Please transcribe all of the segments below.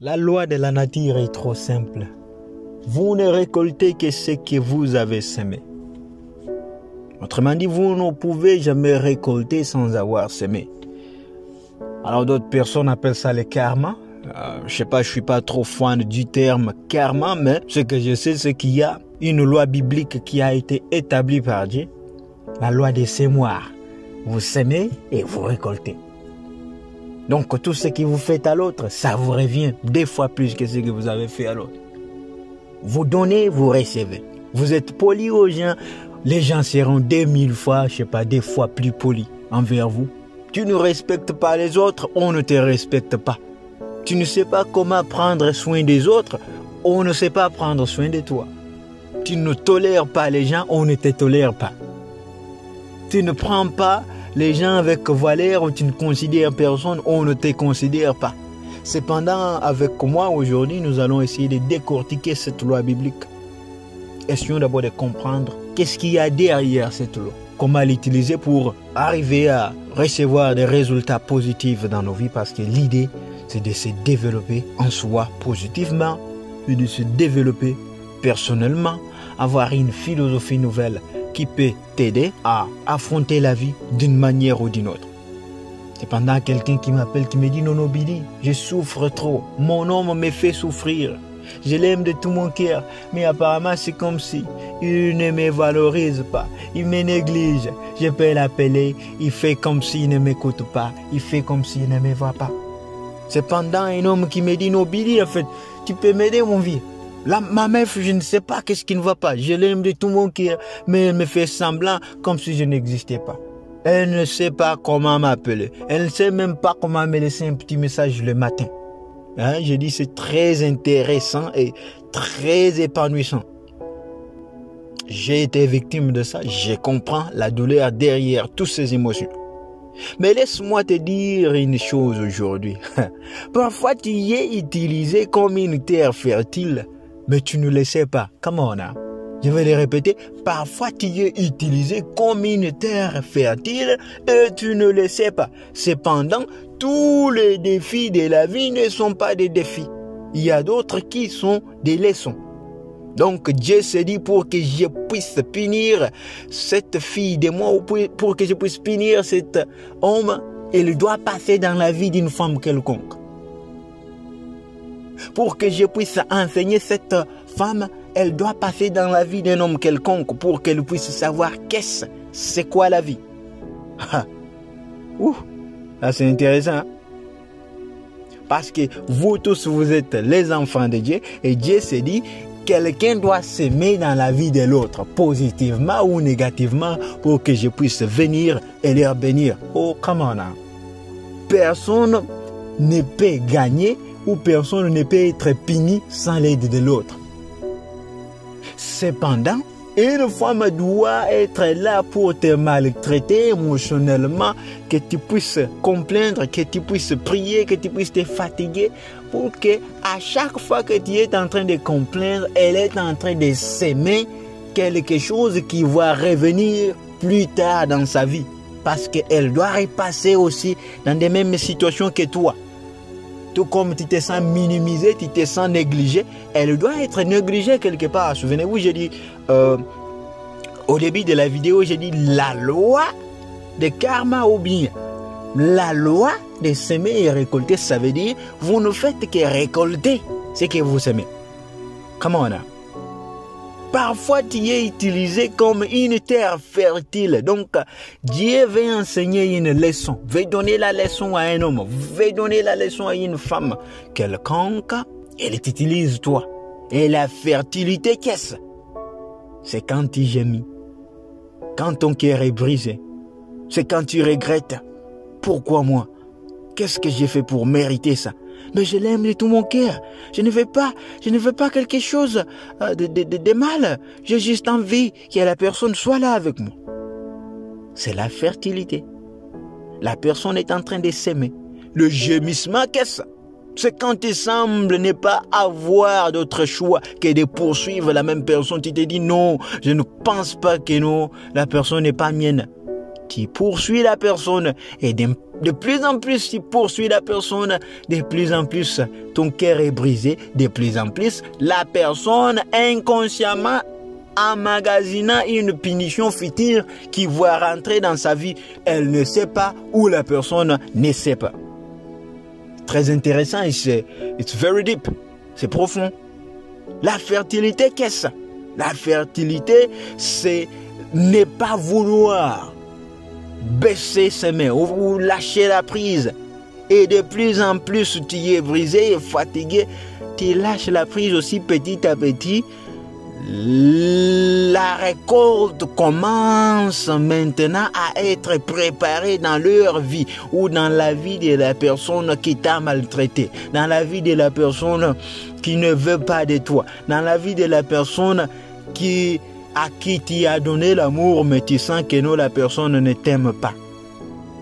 La loi de la nature est trop simple. Vous ne récoltez que ce que vous avez semé. Autrement dit, vous ne pouvez jamais récolter sans avoir semé. Alors d'autres personnes appellent ça le karma. Je ne suis pas trop fan du terme karma, mais ce que je sais, c'est qu'il y a une loi biblique qui a été établie par Dieu. La loi des semoirs. Vous semez et vous récoltez. Donc tout ce que vous faites à l'autre, ça vous revient 2 fois plus que ce que vous avez fait à l'autre. Vous donnez, vous recevez. Vous êtes poli aux gens, les gens seront 2000 fois, 2 fois plus polis envers vous. Tu ne respectes pas les autres, on ne te respecte pas. Tu ne sais pas comment prendre soin des autres, on ne sait pas prendre soin de toi. Tu ne tolères pas les gens, on ne te tolère pas. Tu ne prends pas les gens avec valeur ou tu ne considères personne, on ne te considère pas. Cependant, avec moi aujourd'hui, nous allons essayer de décortiquer cette loi biblique. Essayons d'abord de comprendre qu'est-ce qu'il y a derrière cette loi. Comment l'utiliser pour arriver à recevoir des résultats positifs dans nos vies, parce que l'idée, c'est de se développer en soi positivement et de se développer personnellement, avoir une philosophie nouvelle qui peut t'aider à affronter la vie d'une manière ou d'une autre. Cependant, quelqu'un qui m'appelle, qui me dit « Non, Billy, je souffre trop. Mon homme me fait souffrir. Je l'aime de tout mon cœur, mais apparemment c'est comme si il ne me valorise pas. Il me néglige. Je peux l'appeler, il fait comme s'il ne m'écoute pas. Il fait comme s'il ne me voit pas. » Cependant, un homme qui me dit « Non, Billy, en fait, tu peux m'aider, mon vieux. Là, ma meuf, je ne sais pas qu'est-ce qui ne va pas. Je l'aime de tout mon cœur, mais elle me fait semblant comme si je n'existais pas. Elle ne sait pas comment m'appeler. Elle ne sait même pas comment me laisser un petit message le matin. Hein, je dis c'est très intéressant et très épanouissant. J'ai été victime de ça. Je comprends la douleur derrière toutes ces émotions. Mais laisse-moi te dire une chose aujourd'hui. Parfois, tu y es utilisé comme une terre fertile, mais tu ne le sais pas. Come on now. Je vais le répéter. Parfois, tu y es utilisé comme une terre fertile et tu ne le sais pas. Cependant, tous les défis de la vie ne sont pas des défis. Il y a d'autres qui sont des leçons. Donc, Dieu se dit pour que je puisse punir cette fille de moi, ou pour que je puisse punir cet homme, il doit passer dans la vie d'une femme quelconque. Pour que je puisse enseigner cette femme, elle doit passer dans la vie d'un homme quelconque pour qu'elle puisse savoir c'est quoi la vie. Là c'est intéressant. Hein? Parce que vous tous, vous êtes les enfants de Dieu et Dieu se dit, quelqu'un doit s'aimer dans la vie de l'autre, positivement ou négativement, pour que je puisse venir et leur bénir. Oh, come on now. Personne ne peut gagner ou personne ne peut être puni sans l'aide de l'autre. Cependant, une femme doit être là pour te maltraiter émotionnellement, que tu puisses complaindre, que tu puisses prier, que tu puisses te fatiguer, pour que à chaque fois que tu es en train de complaindre, elle est en train de s'aimer quelque chose qui va revenir plus tard dans sa vie. Parce qu'elle doit repasser aussi dans les mêmes situations que toi. Tout comme tu te sens minimisé, tu te sens négligé, elle doit être négligée quelque part. Souvenez-vous, j'ai dit, au début de la vidéo, j'ai dit la loi de karma ou bien la loi de semer et récolter, ça veut dire vous ne faites que récolter ce que vous semez. Come on now. Parfois, tu es utilisé comme une terre fertile. Donc, Dieu veut enseigner une leçon, veut donner la leçon à un homme, veut donner la leçon à une femme. Quelconque, elle t'utilise toi. Et la fertilité, qu'est-ce? C'est quand tu gémis, quand ton cœur est brisé. C'est quand tu regrettes. Pourquoi moi? Qu'est-ce que j'ai fait pour mériter ça? Mais je l'aime de tout mon cœur. Je ne veux pas quelque chose de mal. J'ai juste envie que la personne soit là avec moi. C'est la fertilité. La personne est en train de s'aimer. Le gémissement, qu'est-ce que c'est? Quand tu sembles ne pas avoir d'autre choix que de poursuivre la même personne. Tu te dis non, je ne pense pas que non, la personne n'est pas mienne. Tu poursuis la personne et d'un De plus en plus, tu poursuis la personne, de plus en plus, ton cœur est brisé, de plus en plus, la personne inconsciemment emmagasinant une punition future qui va rentrer dans sa vie. Elle ne sait pas ou la personne ne sait pas. Très intéressant et it's very deep. C'est profond. La fertilité, qu'est-ce que c'est? La fertilité, c'est ne pas vouloir baisser ses mains ou lâcher la prise. Et de plus en plus, tu es brisé et fatigué. Tu lâches la prise aussi petit à petit. La récolte commence maintenant à être préparée dans leur vie ou dans la vie de la personne qui t'a maltraité, dans la vie de la personne qui ne veut pas de toi, dans la vie de la personne à qui tu as donné l'amour mais tu sens que non, la personne ne t'aime pas.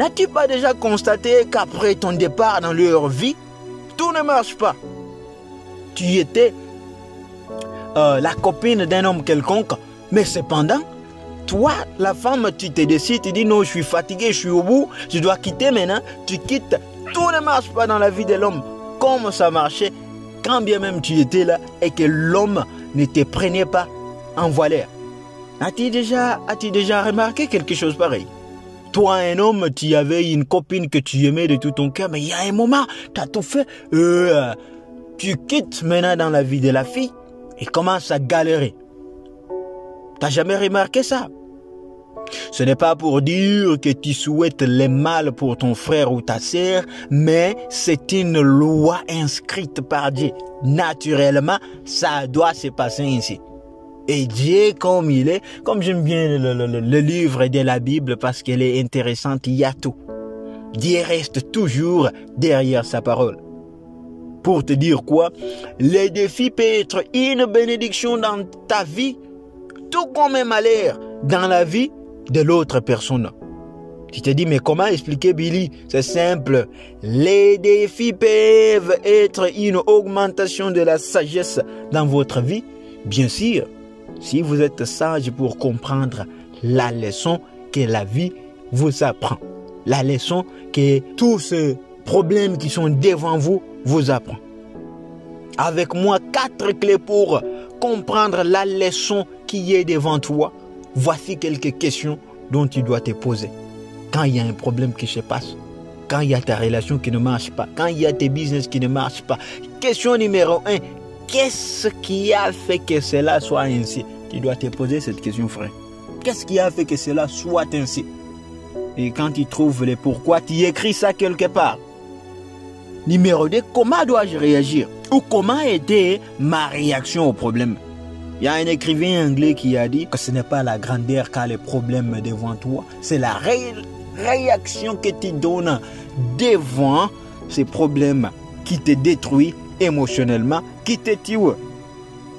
N'as-tu pas déjà constaté qu'après ton départ dans leur vie, tout ne marche pas? Tu étais la copine d'un homme quelconque, mais cependant, toi, la femme, tu te décides, tu dis non, je suis fatigué, je suis au bout, je dois quitter maintenant, tu quittes, tout ne marche pas dans la vie de l'homme comme ça marchait quand bien même tu étais là et que l'homme ne te prenait pas en voilère. As-tu déjà remarqué quelque chose pareil? Toi, un homme, tu avais une copine que tu aimais de tout ton cœur, mais il y a un moment, tu as tout fait, tu quittes maintenant dans la vie de la fille, et commence à galérer. T'as jamais remarqué ça? Ce n'est pas pour dire que tu souhaites le mal pour ton frère ou ta sœur, mais c'est une loi inscrite par Dieu. Naturellement, ça doit se passer ainsi. Et Dieu, comme il est, comme j'aime bien le livre de la Bible parce qu'elle est intéressante, il y a tout. Dieu reste toujours derrière sa parole. Pour te dire quoi? Les défis peuvent être une bénédiction dans ta vie, tout comme un malheur dans la vie de l'autre personne. Tu te dis, mais comment expliquer, Billy? C'est simple. Les défis peuvent être une augmentation de la sagesse dans votre vie. Bien sûr, si vous êtes sage pour comprendre la leçon que la vie vous apprend. La leçon que tous ces problèmes qui sont devant vous apprend. Avec moi, 4 clés pour comprendre la leçon qui est devant toi. Voici quelques questions dont tu dois te poser. Quand il y a un problème qui se passe, quand il y a ta relation qui ne marche pas, quand il y a tes business qui ne marchent pas. Question numéro 1, qu'est-ce qui a fait que cela soit ainsi? Tu dois te poser cette question, frère. Qu'est-ce qui a fait que cela soit ainsi? Et quand tu trouves le pourquoi, tu écris ça quelque part. Numéro 2, comment dois-je réagir? Ou comment était ma réaction au problème? Il y a un écrivain anglais qui a dit que ce n'est pas la grandeur qu'a le problème devant toi, c'est la réaction que tu donnes devant ces problèmes qui te détruisent émotionnellement, qui te tuent.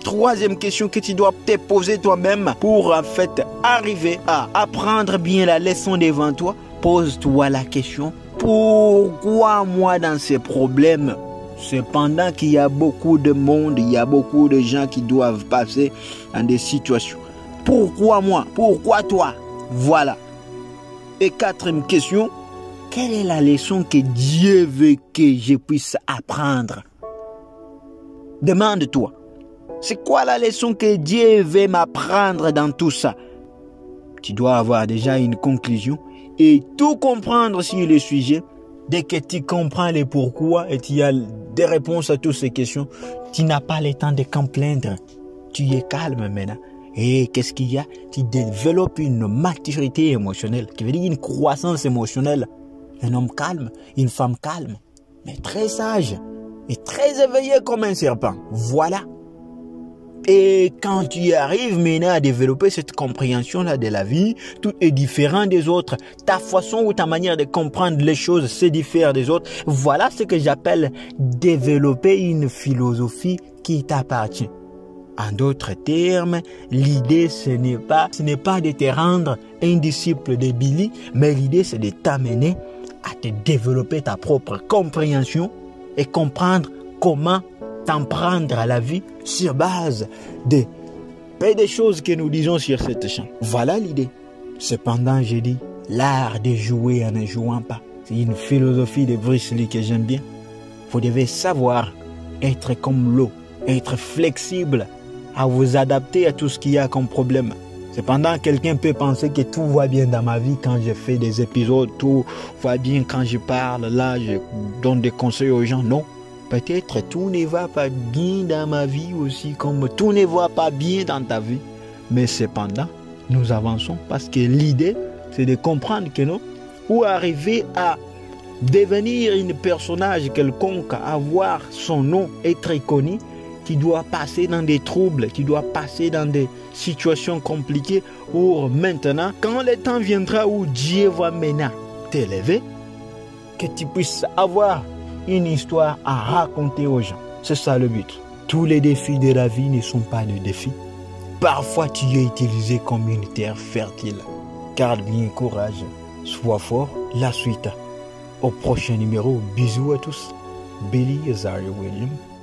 Troisième question que tu dois te poser toi-même pour en fait arriver à apprendre bien la leçon devant toi. Pose-toi la question, pourquoi moi dans ces problèmes? Cependant qu'il y a beaucoup de monde, il y a beaucoup de gens qui doivent passer dans des situations. Pourquoi moi? Pourquoi toi? Voilà. Et quatrième question, quelle est la leçon que Dieu veut que je puisse apprendre? Demande-toi. C'est quoi la leçon que Dieu veut m'apprendre dans tout ça? Tu dois avoir déjà une conclusion et tout comprendre sur le sujet. Dès que tu comprends les pourquoi et tu as des réponses à toutes ces questions, tu n'as pas le temps de t'en plaindre. Tu es calme maintenant. Et qu'est-ce qu'il y a? Tu développes une maturité émotionnelle, qui veut dire une croissance émotionnelle. Un homme calme, une femme calme, mais très sage et très éveillé comme un serpent. Voilà. Et quand tu arrives maintenant à développer cette compréhension-là de la vie, tout est différent des autres. Ta façon ou ta manière de comprendre les choses se diffère des autres. Voilà ce que j'appelle développer une philosophie qui t'appartient. En d'autres termes, l'idée ce n'est pas de te rendre un disciple de Billy, mais l'idée c'est de t'amener à te développer ta propre compréhension et comprendre comment t'en prendre à la vie sur base de peu de choses que nous disons sur cette chaîne. Voilà l'idée. Cependant, j'ai dit, l'art de jouer en ne jouant pas. C'est une philosophie de Bruce Lee que j'aime bien. Vous devez savoir être comme l'eau, être flexible, à vous adapter à tout ce qu'il y a comme problème. Cependant, quelqu'un peut penser que tout va bien dans ma vie quand je fais des épisodes, tout va bien quand je parle, là je donne des conseils aux gens. Non, peut-être tout ne va pas bien dans ma vie aussi, comme tout ne va pas bien dans ta vie. Mais cependant, nous avançons parce que l'idée, c'est de comprendre que non, ou arriver à devenir un personnage quelconque, avoir son nom, être connu, qui doit passer dans des troubles, qui doit passer dans des situations compliquées, pour maintenant, quand le temps viendra où Dieu va maintenant t'élever, que tu puisses avoir une histoire à raconter aux gens. C'est ça le but. Tous les défis de la vie ne sont pas des défis. Parfois, tu es utilisé comme une terre fertile. Garde bien courage, sois fort. La suite au prochain numéro. Bisous à tous. Billy Azaria Williams.